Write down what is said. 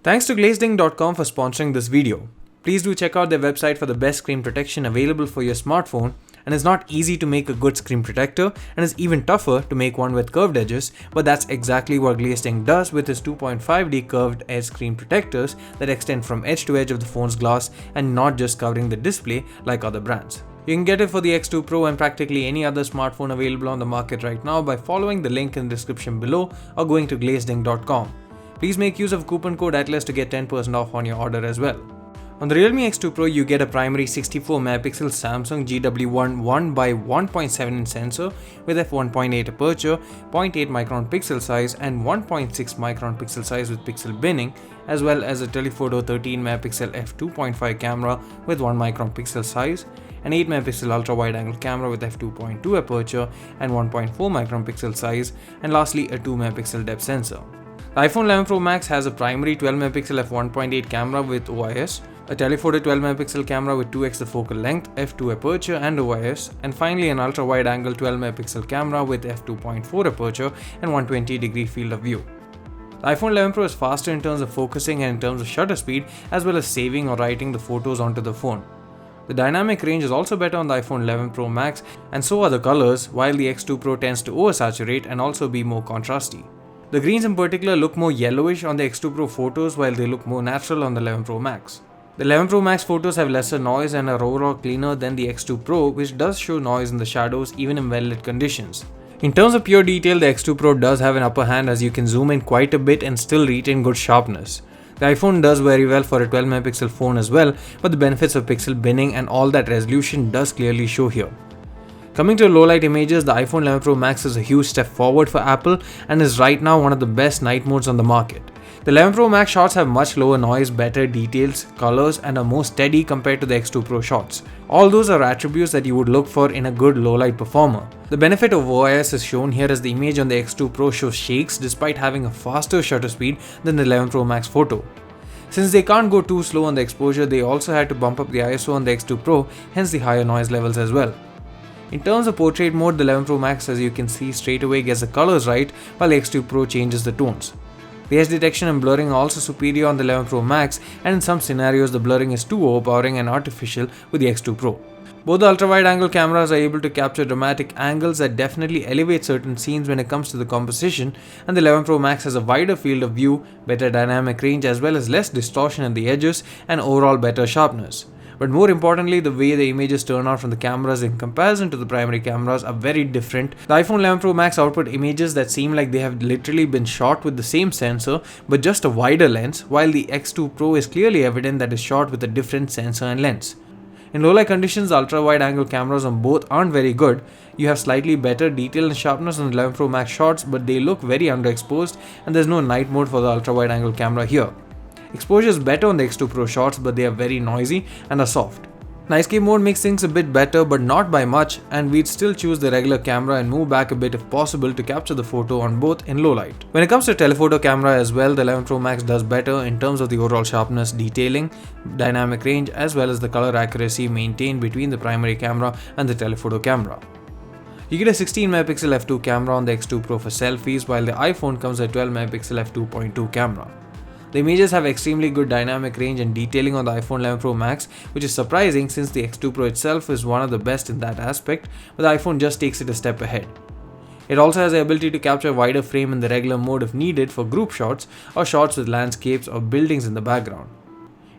Thanks to glazeding.com for sponsoring this video. Please do check out their website for the best screen protection available for your smartphone, and it's not easy to make a good screen protector, and it's even tougher to make one with curved edges, but that's exactly what glazeding does with its 2.5D curved edge screen protectors that extend from edge to edge of the phone's glass and not just covering the display like other brands. You can get it for the X2 Pro and practically any other smartphone available on the market right now by following the link in the description below or going to glazeding.com. Please make use of coupon code ATLAS to get 10% off on your order as well. On the Realme X2 Pro, you get a primary 64MP Samsung GW1 1x1.7 sensor with f1.8 aperture, 0.8 micron pixel size and 1.6 micron pixel size with pixel binning, as well as a telephoto 13MP f2.5 camera with 1 micron pixel size, an 8MP ultra-wide-angle camera with f2.2 aperture and 1.4 micron pixel size, and lastly a 2MP depth sensor. The iPhone 11 Pro Max has a primary 12MP f1.8 camera with OIS, a telephoto 12MP camera with 2x the focal length, f2 aperture and OIS, and finally an ultra-wide-angle 12MP camera with f2.4 aperture and 120-degree field of view. The iPhone 11 Pro is faster in terms of focusing and in terms of shutter speed, as well as saving or writing the photos onto the phone. The dynamic range is also better on the iPhone 11 Pro Max, and so are the colors, while the X2 Pro tends to oversaturate and also be more contrasty. The greens in particular look more yellowish on the X2 Pro photos, while they look more natural on the 11 Pro Max. The 11 Pro Max photos have lesser noise and are overall cleaner than the X2 Pro, which does show noise in the shadows even in well-lit conditions. In terms of pure detail, the X2 Pro does have an upper hand as you can zoom in quite a bit and still retain good sharpness. The iPhone does very well for a 12MP phone as well, but the benefits of pixel binning and all that resolution does clearly show here. Coming to low-light images, the iPhone 11 Pro Max is a huge step forward for Apple and is right now one of the best night modes on the market. The 11 Pro Max shots have much lower noise, better details, colors, and are more steady compared to the X2 Pro shots. All those are attributes that you would look for in a good low-light performer. The benefit of OIS is shown here as the image on the X2 Pro shows shakes despite having a faster shutter speed than the 11 Pro Max photo. Since they can't go too slow on the exposure, they also had to bump up the ISO on the X2 Pro, hence the higher noise levels as well. In terms of portrait mode, the 11 Pro Max, as you can see, straight away gets the colors right, while the X2 Pro changes the tones. The edge detection and blurring are also superior on the 11 Pro Max, and in some scenarios the blurring is too overpowering and artificial with the X2 Pro. Both the ultra-wide-angle cameras are able to capture dramatic angles that definitely elevate certain scenes when it comes to the composition, and the 11 Pro Max has a wider field of view, better dynamic range as well as less distortion at the edges and overall better sharpness. But more importantly, the way the images turn out from the cameras in comparison to the primary cameras are very different. The iPhone 11 Pro Max output images that seem like they have literally been shot with the same sensor but just a wider lens, while the X2 Pro is clearly evident that is shot with a different sensor and lens. In low light conditions, the ultra-wide angle cameras on both aren't very good. You have slightly better detail and sharpness on the 11 Pro Max shots, but they look very underexposed, and there's no night mode for the ultra-wide angle camera here. Exposure is better on the X2 Pro shots, but they are very noisy and are soft. Night escape mode makes things a bit better, but not by much, and we'd still choose the regular camera and move back a bit if possible to capture the photo on both in low light. When it comes to telephoto camera as well, the 11 Pro Max does better in terms of the overall sharpness, detailing, dynamic range as well as the color accuracy maintained between the primary camera and the telephoto camera. You get a 16MP f2 camera on the X2 Pro for selfies, while the iPhone comes with a 12MP f2.2 camera. The images have extremely good dynamic range and detailing on the iPhone 11 Pro Max, which is surprising since the X2 Pro itself is one of the best in that aspect, but the iPhone just takes it a step ahead. It also has the ability to capture a wider frame in the regular mode if needed for group shots or shots with landscapes or buildings in the background.